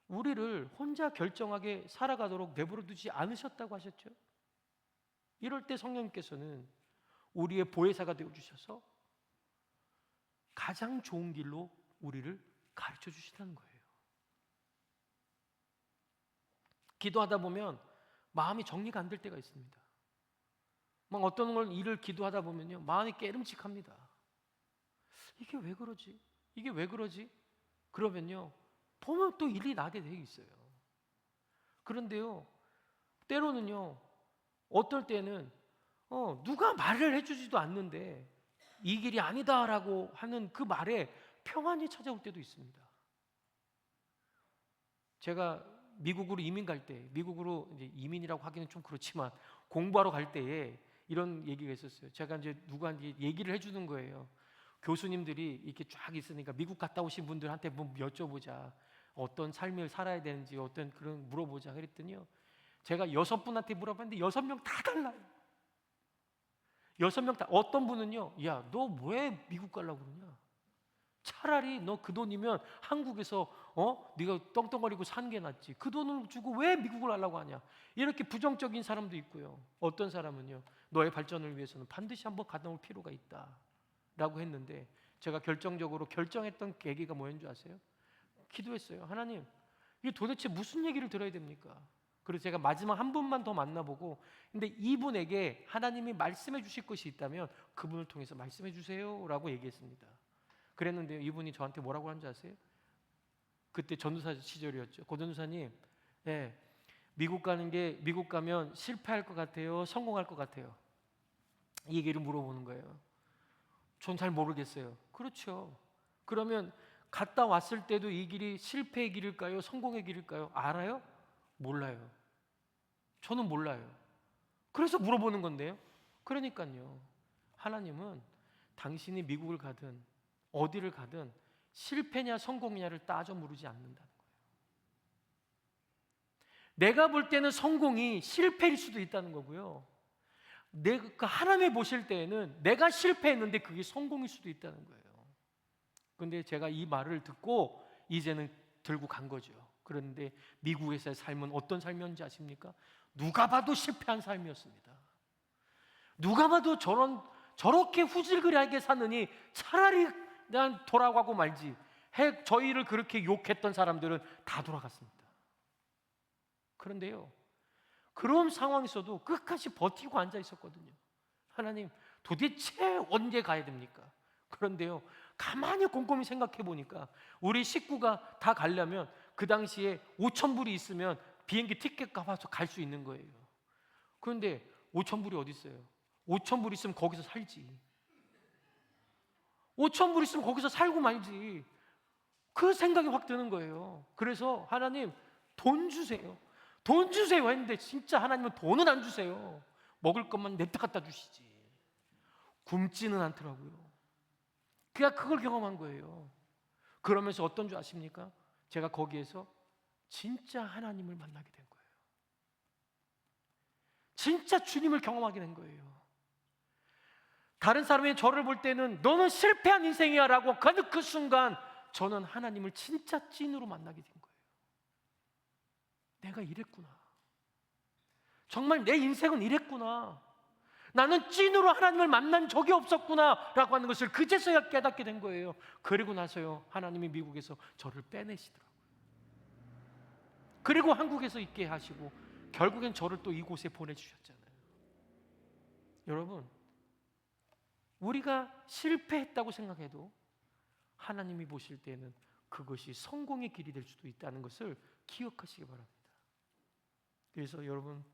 우리를 혼자 결정하게 살아가도록 내버려 두지 않으셨다고 하셨죠. 이럴 때 성령님께서는 우리의 보혜사가 되어주셔서 가장 좋은 길로 우리를 가르쳐 주시다는 거예요. 기도하다 보면 마음이 정리가 안 될 때가 있습니다. 막 어떤 일을 기도하다 보면요, 마음이 깨름직합니다. 이게 왜 그러지? 이게 왜 그러지? 그러면요, 보면 또 일이 나게 돼 있어요. 그런데요, 때로는요, 어떨 때는 누가 말을 해주지도 않는데 이 길이 아니다라고 하는 그 말에 평안이 찾아올 때도 있습니다. 제가 미국으로 이민 갈 때, 미국으로 이제 이민이라고 하기는 좀 그렇지만 공부하러 갈 때에 이런 얘기가 있었어요. 제가 이제 누구한테 얘기를 해주는 거예요. 교수님들이 이렇게 쫙 있으니까 미국 갔다 오신 분들한테 뭐 여쭤보자. 어떤 삶을 살아야 되는지 어떤 그런 물어보자 그랬더니요. 제가 6분한테 물어봤는데 6명 다 달라요. 6명 다. 어떤 분은요, 야, 너 왜 미국 가려고 그러냐? 차라리 너 그 돈이면 한국에서 네가 떵떵거리고 사는 게 낫지. 그 돈을 주고 왜 미국을 가려고 하냐? 이렇게 부정적인 사람도 있고요. 어떤 사람은요, 너의 발전을 위해서는 반드시 한번 갔다 올 필요가 있다라고 했는데, 제가 결정적으로 결정했던 계기가 뭐였는 줄 아세요? 기도했어요. 하나님, 이게 도대체 무슨 얘기를 들어야 됩니까? 그래서 제가 마지막 한 분만 더 만나보고, 근데 이분에게 하나님이 말씀해 주실 것이 있다면 그분을 통해서 말씀해 주세요라고 얘기했습니다. 그랬는데요, 이분이 저한테 뭐라고 하는지 아세요? 그때 전도사 시절이었죠. 고 전도사님, 네, 미국 가면 실패할 것 같아요, 성공할 것 같아요? 이 얘기를 물어보는 거예요. 전 잘 모르겠어요. 그렇죠. 그러면 갔다 왔을 때도 이 길이 실패의 길일까요, 성공의 길일까요? 알아요? 몰라요. 저는 몰라요. 그래서 물어보는 건데요. 그러니까요, 하나님은 당신이 미국을 가든 어디를 가든 실패냐 성공이냐를 따져 물으지 않는다는 거예요. 내가 볼 때는 성공이 실패일 수도 있다는 거고요, 하나님이 보실 때에는 내가 실패했는데 그게 성공일 수도 있다는 거예요. 그런데 제가 이 말을 듣고 이제는 들고 간 거죠. 그런데 미국에서의 삶은 어떤 삶이었는지 아십니까? 누가 봐도 실패한 삶이었습니다. 누가 봐도 저렇게 후질그리하게 사느니 차라리 난 돌아가고 말지. 저희를 그렇게 욕했던 사람들은 다 돌아갔습니다. 그런데요, 그런 상황에서도 끝까지 버티고 앉아 있었거든요. 하나님, 도대체 언제 가야 됩니까? 그런데요, 가만히 곰곰이 생각해 보니까 우리 식구가 다 가려면 그 당시에 5,000불이 있으면 비행기 티켓 값아서 갈 수 있는 거예요. 그런데 5,000불이 어디 있어요? 5,000불 있으면 거기서 살지. 5,000불 있으면 거기서 살고 말지. 그 생각이 확 드는 거예요. 그래서 하나님, 돈 주세요. 돈 주세요 했는데 진짜 하나님은 돈은 안 주세요. 먹을 것만 냅다 갖다 주시지. 굶지는 않더라고요. 그냥 그걸 경험한 거예요. 그러면서 어떤 줄 아십니까? 제가 거기에서 진짜 하나님을 만나게 된 거예요. 진짜 주님을 경험하게 된 거예요. 다른 사람이 저를 볼 때는 너는 실패한 인생이야 라고 하는 그 순간 저는 하나님을 진짜 찐으로 만나게 된 거예요. 내가 이랬구나. 정말 내 인생은 이랬구나. 나는 찐으로 하나님을 만난 적이 없었구나 라고 하는 것을 그제서야 깨닫게 된 거예요. 그리고 나서요, 하나님이 미국에서 저를 빼내시더라고요. 그리고 한국에서 있게 하시고 결국엔 저를 또 이곳에 보내주셨잖아요. 여러분, 우리가 실패했다고 생각해도 하나님이 보실 때는 그것이 성공의 길이 될 수도 있다는 것을 기억하시기 바랍니다. 그래서 여러분,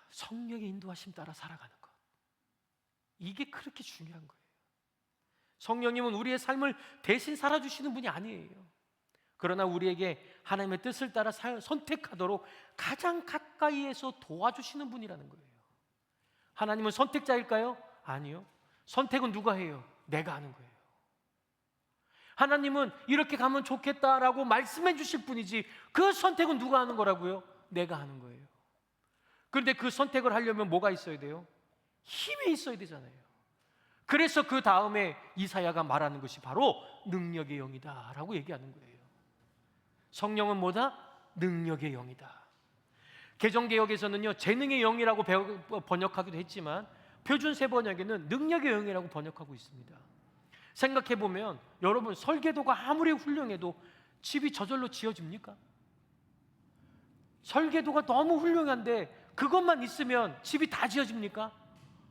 성령의 인도하심 따라 살아가는 것, 이게 그렇게 중요한 거예요. 성령님은 우리의 삶을 대신 살아주시는 분이 아니에요. 그러나 우리에게 하나님의 뜻을 따라 선택하도록 가장 가까이에서 도와주시는 분이라는 거예요. 하나님은 선택자일까요? 아니요. 선택은 누가 해요? 내가 하는 거예요. 하나님은 이렇게 가면 좋겠다라고 말씀해 주실 분이지 그 선택은 누가 하는 거라고요? 내가 하는 거예요. 그런데 그 선택을 하려면 뭐가 있어야 돼요? 힘이 있어야 되잖아요. 그래서 그 다음에 이사야가 말하는 것이 바로 능력의 영이다 라고 얘기하는 거예요. 성령은 뭐다? 능력의 영이다. 개정개혁에서는요, 재능의 영이라고 번역하기도 했지만 표준세 번역에는 능력의 영이라고 번역하고 있습니다. 생각해보면 여러분, 설계도가 아무리 훌륭해도 집이 저절로 지어집니까? 설계도가 너무 훌륭한데 그것만 있으면 집이 다 지어집니까?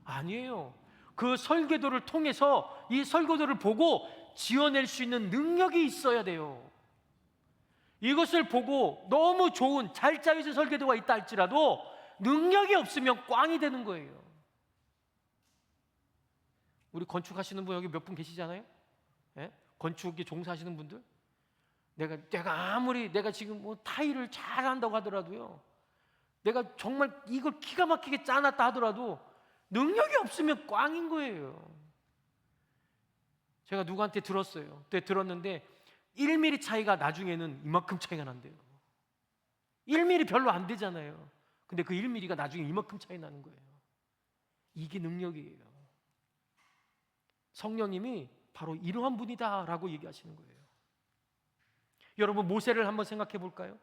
아니에요. 그 설계도를 통해서 이 설계도를 보고 지어낼 수 있는 능력이 있어야 돼요. 이것을 보고 너무 좋은 잘 짜여진 설계도가 있다 할지라도 능력이 없으면 꽝이 되는 거예요. 우리 건축하시는 분 여기 몇 분 계시잖아요. 예? 건축에 종사하시는 분들, 내가 아무리 내가 지금 뭐 타일을 잘한다고 하더라도요, 내가 정말 이걸 기가 막히게 짜놨다 하더라도 능력이 없으면 꽝인 거예요. 제가 누구한테 들었어요. 그때 들었는데 1mm 차이가 나중에는 이만큼 차이가 난대요. 1mm 별로 안 되잖아요. 근데 그 1mm가 나중에 이만큼 차이 나는 거예요. 이게 능력이에요. 성령님이 바로 이러한 분이다라고 얘기하시는 거예요. 여러분, 모세를 한번 생각해 볼까요?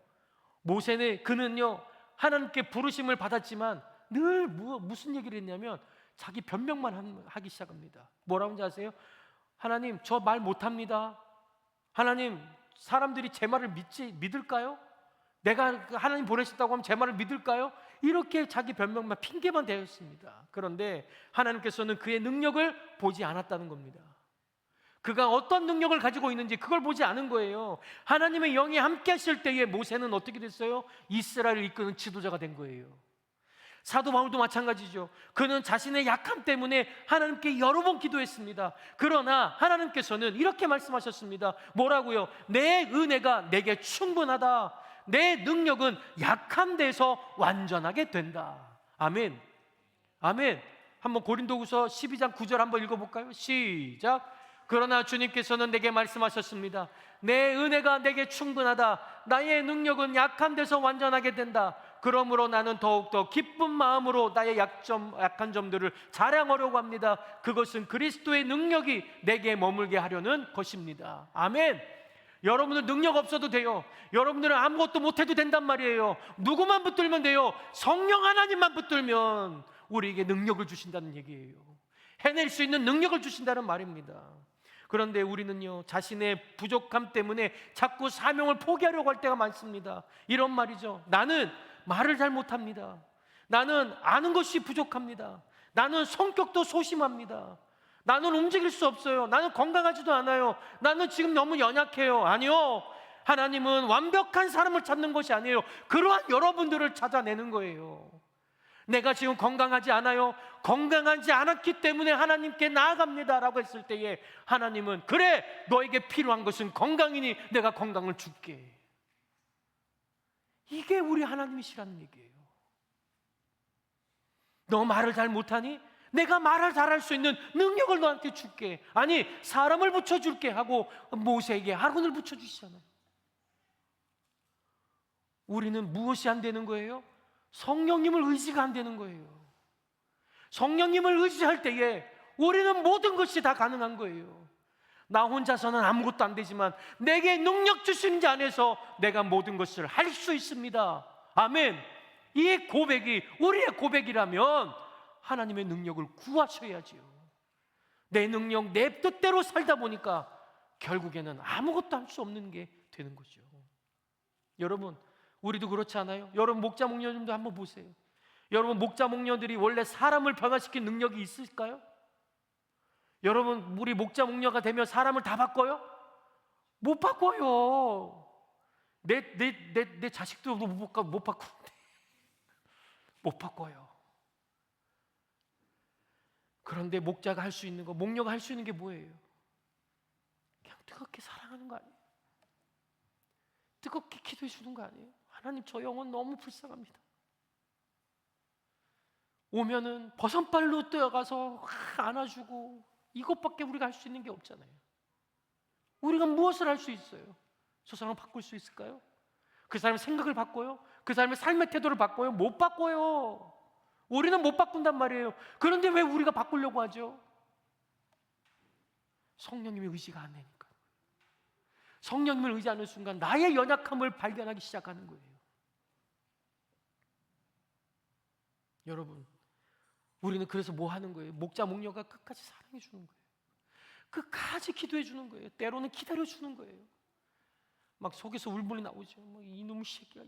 그는요 하나님께 부르심을 받았지만 늘 무슨 얘기를 했냐면 자기 변명만 하기 시작합니다. 뭐라고 하는지 아세요? 하나님, 저 말 못합니다. 하나님, 사람들이 제 말을 믿을까요? 내가 하나님 보내셨다고 하면 제 말을 믿을까요? 이렇게 자기 변명만 핑계만 대었습니다. 그런데 하나님께서는 그의 능력을 보지 않았다는 겁니다. 그가 어떤 능력을 가지고 있는지 그걸 보지 않은 거예요. 하나님의 영이 함께 하실 때에 모세는 어떻게 됐어요? 이스라엘을 이끄는 지도자가 된 거예요. 사도 바울도 마찬가지죠. 그는 자신의 약함 때문에 하나님께 여러 번 기도했습니다. 그러나 하나님께서는 이렇게 말씀하셨습니다. 뭐라고요? 내 은혜가 내게 충분하다. 내 능력은 약한 데서 완전하게 된다. 아멘. 아멘. 한번 고린도후서 12장 9절 한번 읽어볼까요? 시작. 그러나 주님께서는 내게 말씀하셨습니다. 내 은혜가 내게 충분하다. 나의 능력은 약한 데서 완전하게 된다. 그러므로 나는 더욱더 기쁜 마음으로 나의 약한 점들을 자랑하려고 합니다. 그것은 그리스도의 능력이 내게 머물게 하려는 것입니다. 아멘. 여러분들 능력 없어도 돼요. 여러분들은 아무것도 못해도 된단 말이에요. 누구만 붙들면 돼요. 성령 하나님만 붙들면 우리에게 능력을 주신다는 얘기예요. 해낼 수 있는 능력을 주신다는 말입니다. 그런데 우리는요, 자신의 부족함 때문에 자꾸 사명을 포기하려고 할 때가 많습니다. 이런 말이죠. 나는 말을 잘 못합니다. 나는 아는 것이 부족합니다. 나는 성격도 소심합니다. 나는 움직일 수 없어요. 나는 건강하지도 않아요. 나는 지금 너무 연약해요. 아니요, 하나님은 완벽한 사람을 찾는 것이 아니에요. 그러한 여러분들을 찾아내는 거예요. 내가 지금 건강하지 않아요. 건강하지 않았기 때문에 하나님께 나아갑니다 라고 했을 때에 하나님은 그래, 너에게 필요한 것은 건강이니 내가 건강을 줄게. 이게 우리 하나님이시라는 얘기예요. 너 말을 잘 못하니? 내가 말을 잘할 수 있는 능력을 너한테 줄게. 아니, 사람을 붙여줄게 하고 모세에게 아론을 붙여주시잖아요. 우리는 무엇이 안 되는 거예요? 성령님을 의지가 안 되는 거예요. 성령님을 의지할 때에 우리는 모든 것이 다 가능한 거예요. 나 혼자서는 아무것도 안 되지만 내게 능력 주신 자 안에서 내가 모든 것을 할 수 있습니다. 아멘. 이 고백이 우리의 고백이라면 하나님의 능력을 구하셔야지요. 내 능력, 내 뜻대로 살다 보니까 결국에는 아무것도 할 수 없는 게 되는 거죠. 여러분, 우리도 그렇지 않아요? 여러분, 목자 목녀님도 한번 보세요. 여러분, 목자 목녀들이 원래 사람을 변화시킨 능력이 있을까요? 여러분, 우리 목자 목녀가 되면 사람을 다 바꿔요? 못 바꿔요. 내 자식도 못 바꾸는데 못 바꿔요. 그런데 목자가 할 수 있는 거, 목녀가 할 수 있는 게 뭐예요? 그냥 뜨겁게 사랑하는 거 아니에요? 뜨겁게 기도해 주는 거 아니에요? 하나님, 저 영혼 너무 불쌍합니다. 오면은 버선발로 뛰어가서 안아주고, 이것밖에 우리가 할 수 있는 게 없잖아요. 우리가 무엇을 할 수 있어요? 저 사람을 바꿀 수 있을까요? 그 사람의 생각을 바꿔요? 그 사람의 삶의 태도를 바꿔요? 못 바꿔요. 우리는 못 바꾼단 말이에요. 그런데 왜 우리가 바꾸려고 하죠? 성령님의 의지가 안 되니까. 성령님을 의지하는 순간 나의 연약함을 발견하기 시작하는 거예요. 여러분, 우리는 그래서 뭐 하는 거예요? 목자 목녀가 끝까지 사랑해 주는 거예요. 끝까지 기도해 주는 거예요. 때로는 기다려 주는 거예요. 막 속에서 울분이 나오죠. 뭐 이놈 새끼야,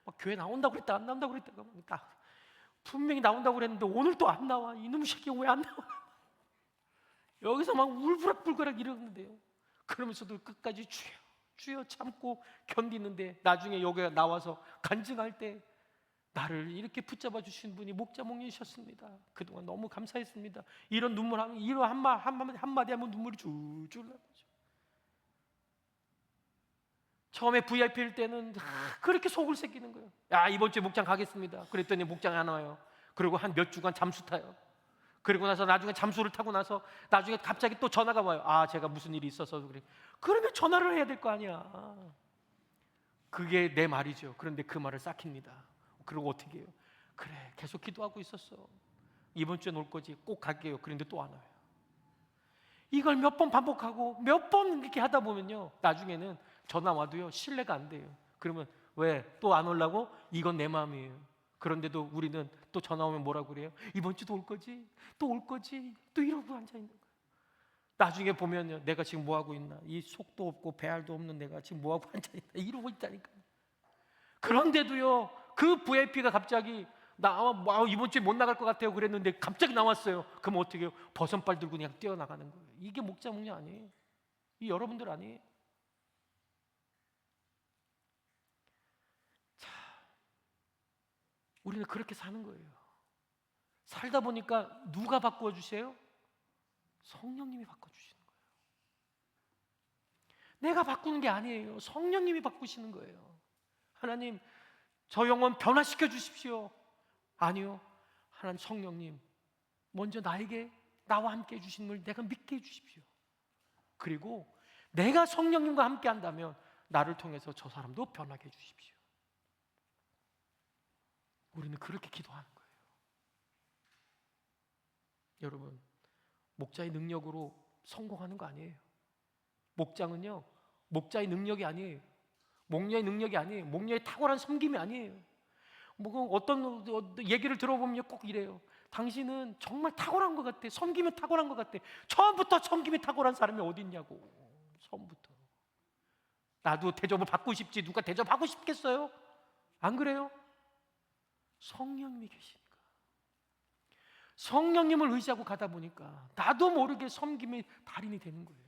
막 교회 나온다고 그랬다 안 나온다고 그랬다, 딱 분명히 나온다고 그랬는데 오늘 또 안 나와. 이놈 새끼 왜 안 나와? 여기서 막 울부락불그락 이러는데요. 그러면서도 끝까지 주여, 주여 참고 견디는데 나중에 여기가 나와서 간증할 때 나를 이렇게 붙잡아 주신 분이 목자 목님이셨습니다. 그동안 너무 감사했습니다. 이런 눈물 하면 이런 한마디 하면 눈물이 줄줄 나죠. 처음에 VIP일 때는 그렇게 속을 새기는 거예요. 야, 이번 주에 목장 가겠습니다. 그랬더니 목장이 안 와요. 그리고 한 몇 주간 잠수 타요. 그리고 나서 나중에 잠수를 타고 나서 나중에 갑자기 또 전화가 와요. 아, 제가 무슨 일이 있어서 그래. 그러면 전화를 해야 될 거 아니야. 그게 내 말이죠. 그런데 그 말을 싹힙니다. 그리고 어떻게 해요? 그래, 계속 기도하고 있었어. 이번 주에 올 거지. 꼭 갈게요. 그런데 또 안 와요. 이걸 몇 번 반복하고 몇 번 이렇게 하다 보면요, 나중에는 전화 와도요 신뢰가 안 돼요. 그러면 왜 또 안 오려고? 이건 내 마음이에요. 그런데도 우리는 또 전화 오면 뭐라고 그래요? 이번 주도 올 거지? 또 올 거지? 또 이러고 앉아 있는 거예요. 나중에 보면요, 내가 지금 뭐 하고 있나? 이 속도 없고 배알도 없는 내가 지금 뭐 하고 앉아 있나? 이러고 있다니까요. 그런데도요, 그 VIP가 갑자기 이번 주에 못 나갈 것 같아요 그랬는데 갑자기 나왔어요. 그럼 어떻게 해요? 버선발 들고 그냥 뛰어나가는 거예요. 이게 목자 목녀 아니에요. 이 여러분들 아니에요. 자, 우리는 그렇게 사는 거예요. 살다 보니까 누가 바꾸어 주세요? 성령님이 바꿔주시는 거예요. 내가 바꾸는 게 아니에요. 성령님이 바꾸시는 거예요. 하나님, 저 영혼 변화시켜 주십시오. 아니요, 하나님 성령님 먼저 나와 함께 해주시는 걸 내가 믿게 해주십시오. 그리고 내가 성령님과 함께 한다면 나를 통해서 저 사람도 변하게 해주십시오. 우리는 그렇게 기도하는 거예요. 여러분, 목자의 능력으로 성공하는 거 아니에요. 목장은요, 목자의 능력이 아니에요. 목녀의 능력이 아니에요. 목녀의 탁월한 섬김이 아니에요. 뭐 어떤 얘기를 들어보면 꼭 이래요. 당신은 정말 탁월한 것 같아. 섬기면 탁월한 것 같아. 처음부터 섬김이 탁월한 사람이 어디 있냐고. 처음부터. 나도 대접을 받고 싶지 누가 대접하고 싶겠어요? 안 그래요? 성령님이 계시니까. 성령님을 의지하고 가다 보니까 나도 모르게 섬김의 달인이 되는 거예요.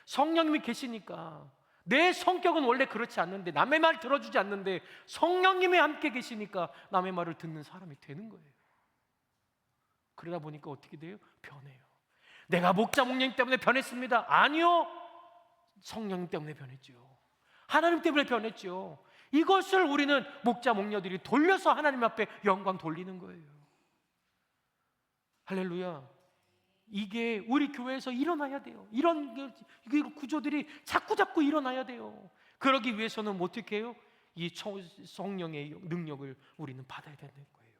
성령님이 계시니까 내 성격은 원래 그렇지 않는데, 남의 말 들어주지 않는데 성령님이 함께 계시니까 남의 말을 듣는 사람이 되는 거예요. 그러다 보니까 어떻게 돼요? 변해요. 내가 목자 목님 때문에 변했습니다. 아니요, 성령님 때문에 변했죠. 하나님 때문에 변했죠. 이것을 우리는 목자 목녀들이 돌려서 하나님 앞에 영광 돌리는 거예요. 할렐루야. 이게 우리 교회에서 일어나야 돼요. 이런 구조들이 자꾸 일어나야 돼요. 그러기 위해서는 어떻게 해요? 이 성령의 능력을 우리는 받아야 되는 거예요.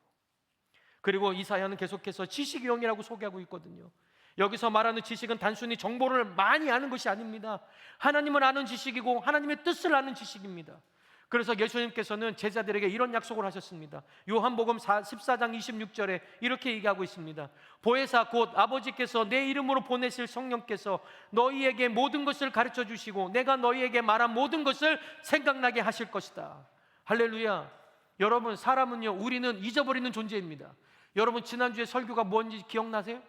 그리고 이사야는 계속해서 지식의 영이라고 소개하고 있거든요. 여기서 말하는 지식은 단순히 정보를 많이 아는 것이 아닙니다. 하나님을 아는 지식이고 하나님의 뜻을 아는 지식입니다. 그래서 예수님께서는 제자들에게 이런 약속을 하셨습니다. 요한복음 14장 26절에 이렇게 얘기하고 있습니다. 보혜사 곧 아버지께서 내 이름으로 보내실 성령께서 너희에게 모든 것을 가르쳐 주시고 내가 너희에게 말한 모든 것을 생각나게 하실 것이다. 할렐루야. 여러분, 사람은요, 우리는 잊어버리는 존재입니다. 여러분, 지난주에 설교가 뭔지 기억나세요?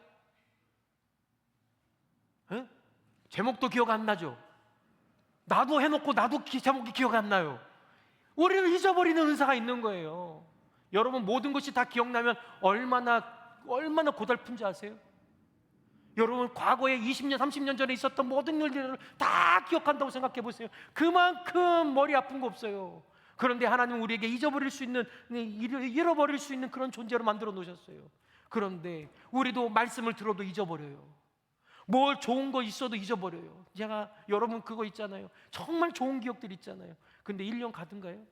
에? 제목도 기억 안 나죠? 나도 해놓고 나도 제목이 기억 안 나요. 우리는 잊어버리는 은사가 있는 거예요. 여러분, 모든 것이 다 기억나면 얼마나 고달픈지 아세요? 여러분, 과거에 20년, 30년 전에 있었던 모든 일들을 다 기억한다고 생각해 보세요. 그만큼 머리 아픈 거 없어요. 그런데 하나님은 우리에게 잃어버릴 수 있는 그런 존재로 만들어 놓으셨어요. 그런데 우리도 말씀을 들어도 잊어버려요. 뭘 좋은 거 있어도 잊어버려요. 제가 여러분 그거 있잖아요. 정말 좋은 기억들 있잖아요. 근데 1년 가든가요?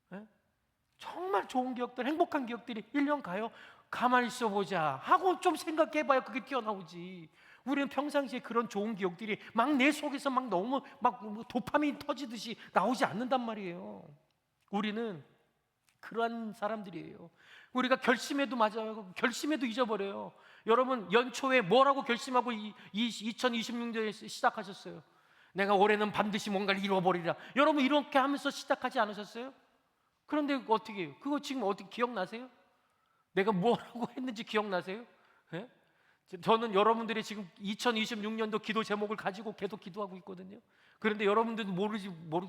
네? 정말 좋은 기억들, 행복한 기억들이 1년 가요? 가만히 있어보자 하고 좀 생각해봐야 그게 튀어나오지. 우리는 평상시에 그런 좋은 기억들이 막 내 속에서 막 너무 도파민이 터지듯이 나오지 않는단 말이에요. 우리는 그러한 사람들이에요. 우리가 결심해도 맞아요. 결심해도 잊어버려요. 여러분, 연초에 뭐라고 결심하고 2026년에 시작하셨어요? 내가 올해는 반드시 뭔가를 이루어버리라. 여러분, 이렇게 하면서 시작하지 않으셨어요? 그런데 어떻게 해요? 그거 지금 어떻게 기억나세요? 내가 뭐라고 했는지 기억나세요? 네? 저는 여러분들이 지금 2026년도 기도 제목을 가지고 계속 기도하고 있거든요. 그런데 여러분들도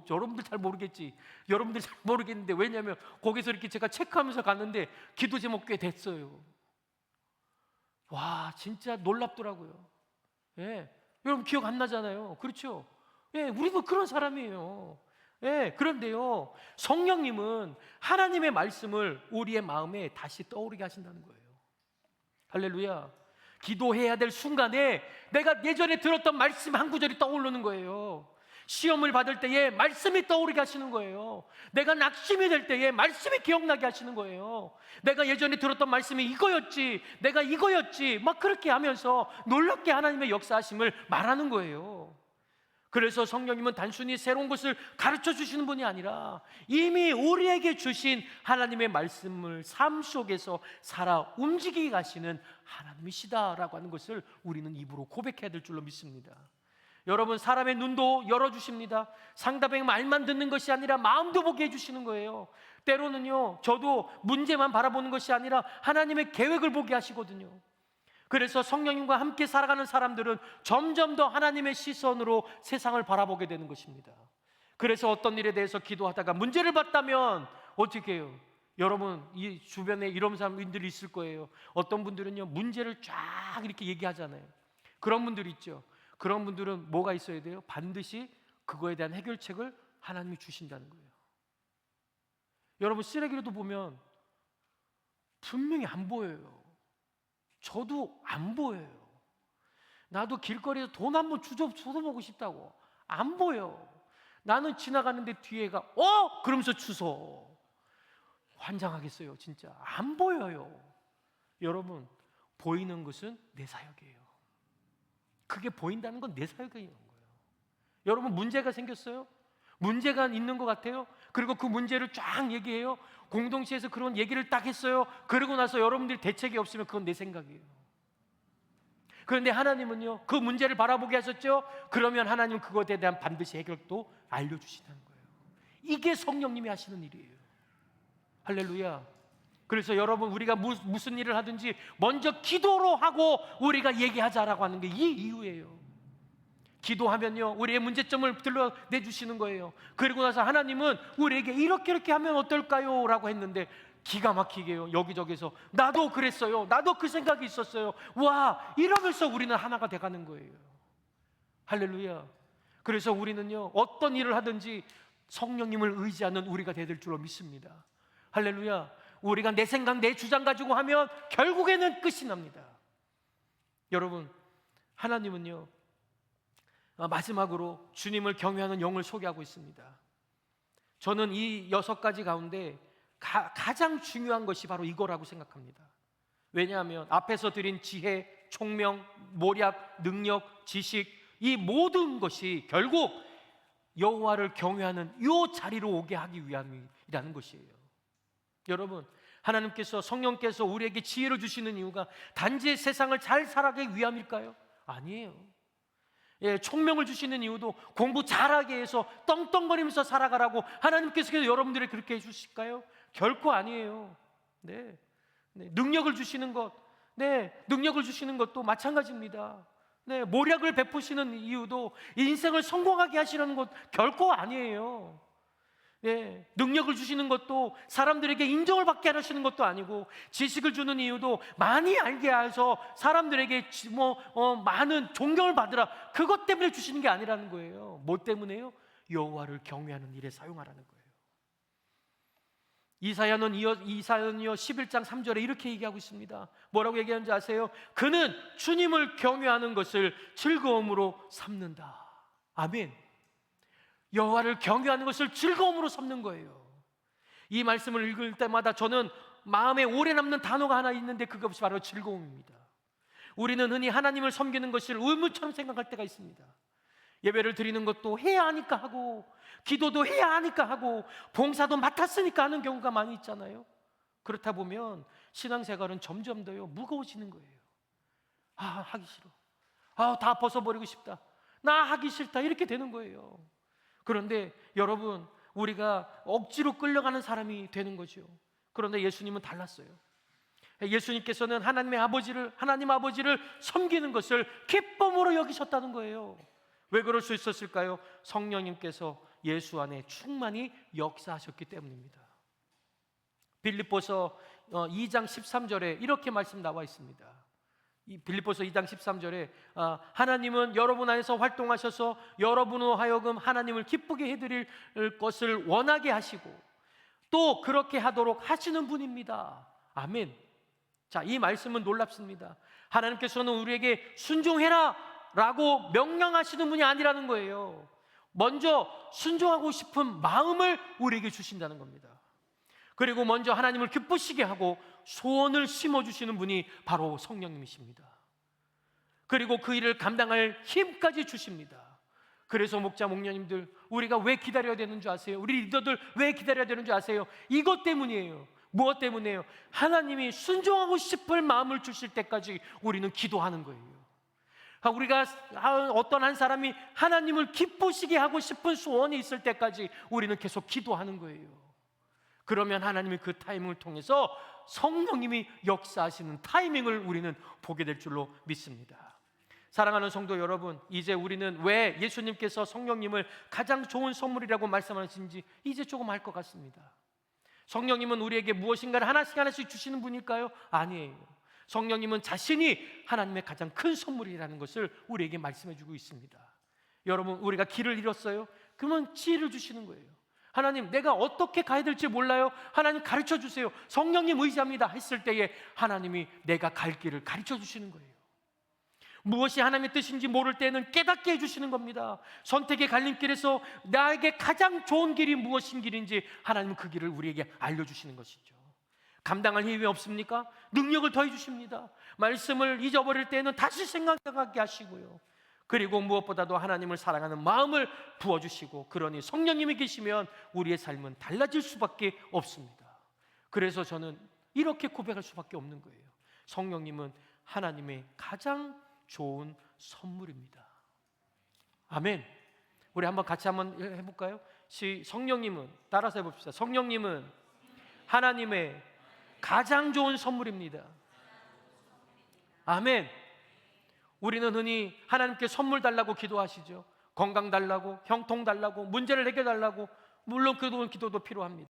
여러분들 잘 모르겠지. 여러분들 잘 모르겠는데, 왜냐하면 거기서 이렇게 제가 체크하면서 갔는데 기도 제목 꽤 됐어요. 와, 진짜 놀랍더라고요. 예, 여러분 기억 안 나잖아요. 그렇죠? 예, 우리도 그런 사람이에요. 예, 그런데요, 성령님은 하나님의 말씀을 우리의 마음에 다시 떠오르게 하신다는 거예요. 할렐루야. 기도해야 될 순간에 내가 예전에 들었던 말씀 한 구절이 떠오르는 거예요. 시험을 받을 때에 말씀이 떠오르게 하시는 거예요. 내가 낙심이 될 때에 말씀이 기억나게 하시는 거예요. 내가 예전에 들었던 말씀이 이거였지, 내가 이거였지, 막 그렇게 하면서 놀랍게 하나님의 역사하심을 말하는 거예요. 그래서 성령님은 단순히 새로운 것을 가르쳐 주시는 분이 아니라 이미 우리에게 주신 하나님의 말씀을 삶 속에서 살아 움직이게 하시는 하나님이시다라고 하는 것을 우리는 입으로 고백해야 될 줄로 믿습니다. 여러분, 사람의 눈도 열어주십니다. 상대방의 말만 듣는 것이 아니라 마음도 보게 해주시는 거예요. 때로는요, 저도 문제만 바라보는 것이 아니라 하나님의 계획을 보게 하시거든요. 그래서 성령님과 함께 살아가는 사람들은 점점 더 하나님의 시선으로 세상을 바라보게 되는 것입니다. 그래서 어떤 일에 대해서 기도하다가 문제를 봤다면 어떻게 해요? 여러분, 이 주변에 이런 사람들이 있을 거예요. 어떤 분들은요, 문제를 쫙 이렇게 얘기하잖아요. 그런 분들 있죠. 그런 분들은 뭐가 있어야 돼요? 반드시 그거에 대한 해결책을 하나님이 주신다는 거예요. 여러분, 쓰레기로도 보면 분명히 안 보여요. 저도 안 보여요. 나도 길거리에서 돈 한번 주워보고 싶다고. 안 보여. 나는 지나가는데 뒤에가 그러면서 주워. 환장하겠어요. 진짜 안 보여요. 여러분, 보이는 것은 내 사역이에요. 그게 보인다는 건 내 사역이에요. 여러분, 문제가 생겼어요? 문제가 있는 것 같아요? 그리고 그 문제를 쫙 얘기해요. 공동체에서 그런 얘기를 딱 했어요. 그러고 나서 여러분들이 대책이 없으면 그건 내 생각이에요. 그런데 하나님은요, 그 문제를 바라보게 하셨죠? 그러면 하나님은 그것에 대한 반드시 해결도 알려주시는 거예요. 이게 성령님이 하시는 일이에요. 할렐루야. 그래서 여러분, 우리가 무슨 일을 하든지 먼저 기도로 하고 우리가 얘기하자라고 하는 게 이 이유예요. 기도하면요, 우리의 문제점을 드러내주시는 거예요. 그리고 나서 하나님은 우리에게 이렇게 하면 어떨까요? 라고 했는데 기가 막히게요, 여기저기서 나도 그랬어요, 나도 그 생각이 있었어요, 와, 이러면서 우리는 하나가 돼가는 거예요. 할렐루야. 그래서 우리는요, 어떤 일을 하든지 성령님을 의지하는 우리가 되될 줄로 믿습니다. 할렐루야. 우리가 내 생각, 내 주장 가지고 하면 결국에는 끝이 납니다. 여러분, 하나님은요, 마지막으로 주님을 경외하는 영을 소개하고 있습니다. 저는 이 6가지 가운데 가장 중요한 것이 바로 이거라고 생각합니다. 왜냐하면 앞에서 드린 지혜, 총명, 모략, 능력, 지식, 이 모든 것이 결국 여호와를 경외하는 이 자리로 오게 하기 위함이라는 것이에요. 여러분, 하나님께서, 성령께서 우리에게 지혜를 주시는 이유가 단지 세상을 잘 살아가기 위함일까요? 아니에요. 예, 총명을 주시는 이유도 공부 잘하게 해서 떵떵거리면서 살아가라고 하나님께서 여러분들에게 그렇게 해주실까요? 결코 아니에요. 네. 능력을 주시는 것, 능력을 주시는 것도 마찬가지입니다. 모략을 베푸시는 이유도 인생을 성공하게 하시려는 것 결코 아니에요. 능력을 주시는 것도 사람들에게 인정을 받게 하시는 것도 아니고, 지식을 주는 이유도 많이 알게 해서 사람들에게 많은 존경을 받으라, 그것 때문에 주시는 게 아니라는 거예요. 뭐 때문에요? 여호와를 경외하는 일에 사용하라는 거예요. 이사야는요 11장 3절에 이렇게 얘기하고 있습니다. 뭐라고 얘기하는지 아세요? 그는 주님을 경외하는 것을 즐거움으로 삼는다. 아멘. 여호와를 경외하는 것을 즐거움으로 삼는 거예요. 이 말씀을 읽을 때마다 저는 마음에 오래 남는 단어가 하나 있는데 그것이 바로 즐거움입니다. 우리는 흔히 하나님을 섬기는 것을 의무처럼 생각할 때가 있습니다. 예배를 드리는 것도 해야 하니까 하고, 기도도 해야 하니까 하고, 봉사도 맡았으니까 하는 경우가 많이 있잖아요. 그렇다 보면 신앙생활은 점점 더요 무거워지는 거예요. 하기 싫어, 다 벗어버리고 싶다, 나 하기 싫다, 이렇게 되는 거예요. 그런데 여러분, 우리가 억지로 끌려가는 사람이 되는 거죠. 그런데 예수님은 달랐어요. 예수님께서는 하나님 아버지를 섬기는 것을 기쁨으로 여기셨다는 거예요. 왜 그럴 수 있었을까요? 성령님께서 예수 안에 충만히 역사하셨기 때문입니다. 빌립보서 2장 13절에 이렇게 말씀 나와 있습니다. 이 빌립보서 2장 13절에 하나님은 여러분 안에서 활동하셔서 여러분으로 하여금 하나님을 기쁘게 해드릴 것을 원하게 하시고 또 그렇게 하도록 하시는 분입니다. 아멘. 자, 이 말씀은 놀랍습니다. 하나님께서는 우리에게 순종해라 라고 명령하시는 분이 아니라는 거예요. 먼저 순종하고 싶은 마음을 우리에게 주신다는 겁니다. 그리고 먼저 하나님을 기쁘시게 하고 소원을 심어주시는 분이 바로 성령님이십니다. 그리고 그 일을 감당할 힘까지 주십니다. 그래서 목자 목녀님들, 우리가 왜 기다려야 되는 줄 아세요? 우리 리더들 왜 기다려야 되는 줄 아세요? 이것 때문이에요. 무엇 때문에요? 하나님이 순종하고 싶을 마음을 주실 때까지 우리는 기도하는 거예요. 우리가 어떤 한 사람이 하나님을 기쁘시게 하고 싶은 소원이 있을 때까지 우리는 계속 기도하는 거예요. 그러면 하나님이 그 타이밍을 통해서 성령님이 역사하시는 타이밍을 우리는 보게 될 줄로 믿습니다. 사랑하는 성도 여러분, 이제 우리는 왜 예수님께서 성령님을 가장 좋은 선물이라고 말씀하시는지 이제 조금 알 것 같습니다. 성령님은 우리에게 무엇인가를 하나씩 하나씩 주시는 분일까요? 아니에요. 성령님은 자신이 하나님의 가장 큰 선물이라는 것을 우리에게 말씀해 주고 있습니다. 여러분, 우리가 길을 잃었어요? 그러면 지혜를 주시는 거예요. 하나님, 내가 어떻게 가야 될지 몰라요. 하나님 가르쳐 주세요. 성령님 의지합니다 했을 때에 하나님이 내가 갈 길을 가르쳐 주시는 거예요. 무엇이 하나님의 뜻인지 모를 때는 깨닫게 해주시는 겁니다. 선택의 갈림길에서 나에게 가장 좋은 길이 무엇인 길인지 하나님은 그 길을 우리에게 알려주시는 것이죠. 감당할 힘이 없습니까? 능력을 더해 주십니다. 말씀을 잊어버릴 때는 다시 생각하게 하시고요. 그리고 무엇보다도 하나님을 사랑하는 마음을 부어주시고, 그러니 성령님이 계시면 우리의 삶은 달라질 수밖에 없습니다. 그래서 저는 이렇게 고백할 수밖에 없는 거예요. 성령님은 하나님의 가장 좋은 선물입니다. 아멘. 우리 한번 같이 한번 해볼까요? 성령님은, 따라서 해봅시다. 성령님은 하나님의 가장 좋은 선물입니다. 아멘. 우리는 흔히 하나님께 선물 달라고 기도하시죠. 건강 달라고, 형통 달라고, 문제를 해결 달라고. 물론 그 기도도 필요합니다.